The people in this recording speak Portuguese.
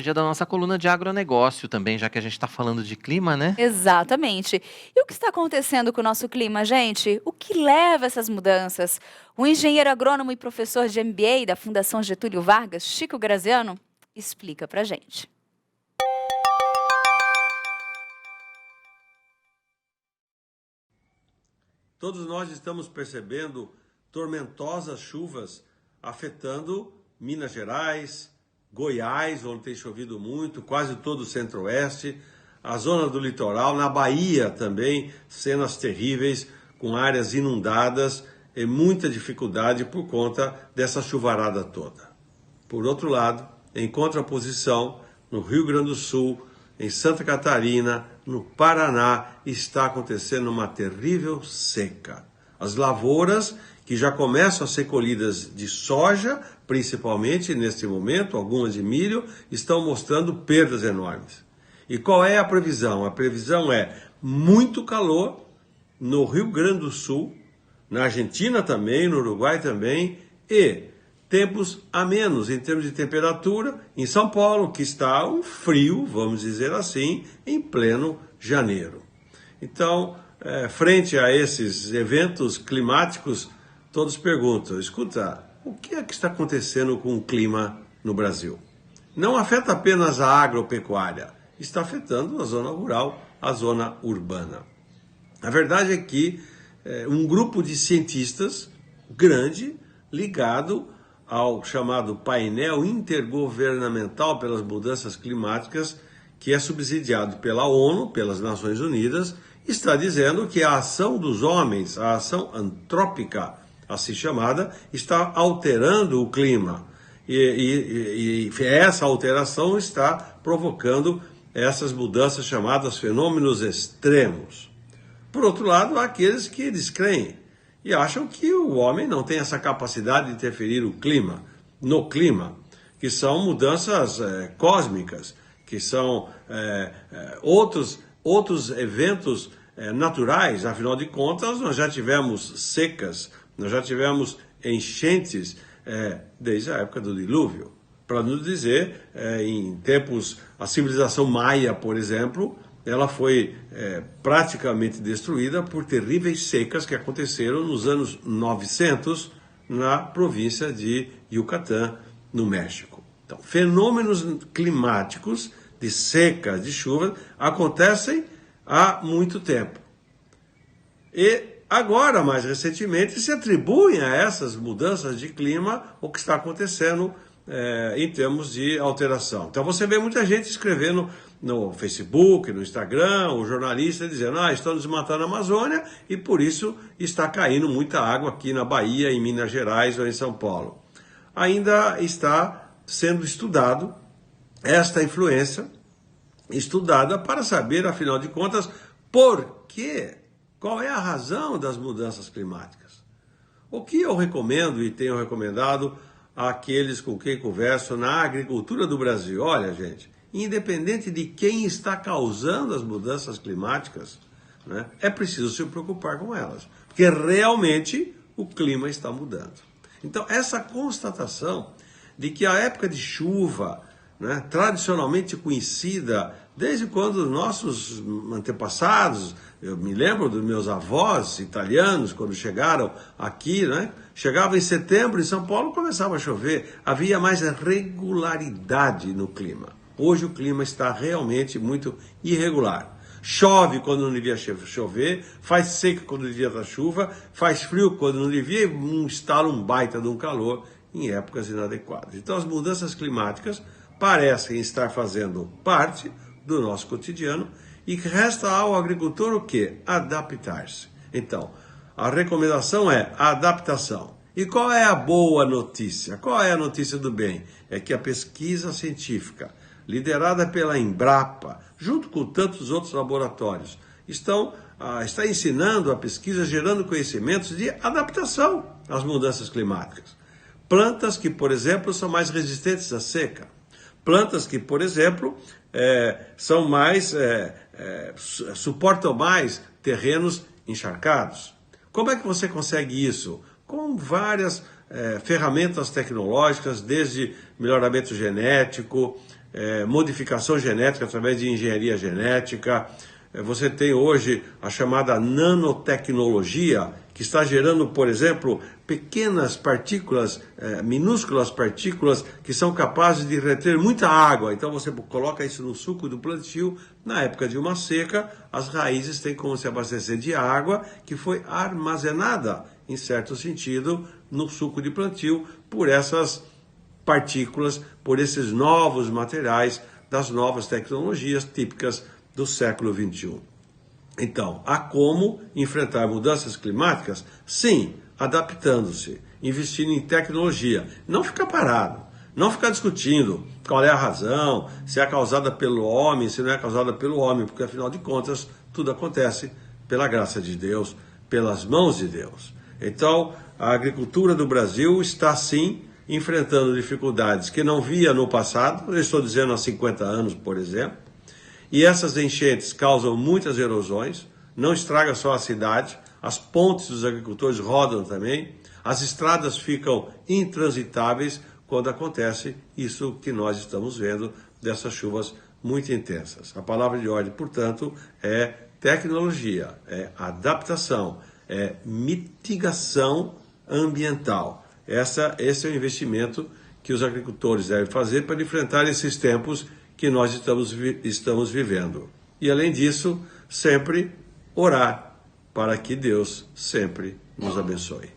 dia da nossa coluna de agronegócio também, já que a gente está falando de clima, né? Exatamente. E o que está acontecendo com o nosso clima, gente? O que leva a essas mudanças? O engenheiro agrônomo e professor de MBA da Fundação Getúlio Vargas, Chico Graziano, explica pra gente. Todos nós estamos percebendo tormentosas chuvas afetando Minas Gerais, Goiás, onde tem chovido muito, quase todo o centro-oeste, a zona do litoral, na Bahia também, cenas terríveis, com áreas inundadas e muita dificuldade por conta dessa chuvarada toda. Por outro lado, em contraposição, no Rio Grande do Sul, em Santa Catarina, no Paraná, está acontecendo uma terrível seca. As lavouras, que já começam a ser colhidas de soja, principalmente neste momento, algumas de milho, estão mostrando perdas enormes. E qual é a previsão? A previsão é muito calor no Rio Grande do Sul, na Argentina também, no Uruguai também, e tempos a menos em termos de temperatura em São Paulo, que está um frio, vamos dizer assim, em pleno janeiro. Então, frente a esses eventos climáticos, todos perguntam, escuta, o que é que está acontecendo com o clima no Brasil? Não afeta apenas a agropecuária, está afetando a zona rural, a zona urbana. A verdade é que um grupo de cientistas grande, ligado ao chamado painel intergovernamental pelas mudanças climáticas, que é subsidiado pela ONU, pelas Nações Unidas, está dizendo que a ação dos homens, a ação antrópica, assim chamada, está alterando o clima. E essa alteração está provocando essas mudanças chamadas fenômenos extremos. Por outro lado, há aqueles que descreem e acham que o homem não tem essa capacidade de interferir no clima, que são mudanças cósmicas, que são outros eventos naturais. Afinal de contas, nós já tivemos secas, nós já tivemos enchentes desde a época do dilúvio. Para não dizer, em tempos, a civilização maia, por exemplo, ela foi praticamente destruída por terríveis secas que aconteceram nos anos 900 na província de Yucatán, no México. Então, fenômenos climáticos de seca, de chuva, acontecem há muito tempo. E agora, mais recentemente, se atribuem a essas mudanças de clima o que está acontecendo em termos de alteração. Então você vê muita gente escrevendo no Facebook, no Instagram, o jornalista dizendo, estão desmatando a Amazônia e por isso está caindo muita água aqui na Bahia, em Minas Gerais ou em São Paulo. Ainda está sendo estudado esta influência, estudada para saber, afinal de contas, por quê? Qual é a razão das mudanças climáticas? O que eu recomendo e tenho recomendado àqueles com quem converso na agricultura do Brasil? Olha, gente, independente de quem está causando as mudanças climáticas, né, é preciso se preocupar com elas, porque realmente o clima está mudando. Então, essa constatação de que a época de chuva, né, tradicionalmente conhecida desde quando nossos antepassados, eu me lembro dos meus avós italianos, quando chegaram aqui, né, chegava em setembro, em São Paulo começava a chover, havia mais regularidade no clima. Hoje o clima está realmente muito irregular. Chove quando não devia chover, faz seca quando devia dar chuva, faz frio quando não devia e instala um baita de um calor em épocas inadequadas. Então as mudanças climáticas parecem estar fazendo parte do nosso cotidiano e resta ao agricultor o quê? Adaptar-se. Então, a recomendação é a adaptação. E qual é a boa notícia? Qual é a notícia do bem? É que a pesquisa científica, liderada pela Embrapa, junto com tantos outros laboratórios, está ensinando a pesquisa, gerando conhecimentos de adaptação às mudanças climáticas. Plantas que, por exemplo, são mais resistentes à seca. Plantas que, por exemplo, suportam mais terrenos encharcados. Como é que você consegue isso? Com várias ferramentas tecnológicas, desde melhoramento genético, modificação genética através de engenharia genética. Você tem hoje a chamada nanotecnologia, que está gerando, por exemplo, pequenas partículas, minúsculas partículas, que são capazes de reter muita água. Então você coloca isso no suco do plantio, na época de uma seca, as raízes têm como se abastecer de água que foi armazenada, em certo sentido, no suco de plantio, por essas partículas, por esses novos materiais, das novas tecnologias típicas do século XXI. Então, há como enfrentar mudanças climáticas? Sim, adaptando-se, investindo em tecnologia. Não ficar parado, não ficar discutindo qual é a razão, se é causada pelo homem, se não é causada pelo homem, porque afinal de contas, tudo acontece pela graça de Deus, pelas mãos de Deus. Então, a agricultura do Brasil está sim enfrentando dificuldades que não via no passado, eu estou dizendo há 50 anos, por exemplo. E essas enchentes causam muitas erosões, não estraga só a cidade, as pontes dos agricultores rodam também, as estradas ficam intransitáveis quando acontece isso que nós estamos vendo, dessas chuvas muito intensas. A palavra de ordem, portanto, é tecnologia, é adaptação, é mitigação ambiental. Esse é o investimento que os agricultores devem fazer para enfrentar esses tempos que nós estamos vivendo. E, além disso, sempre orar para que Deus sempre nos abençoe.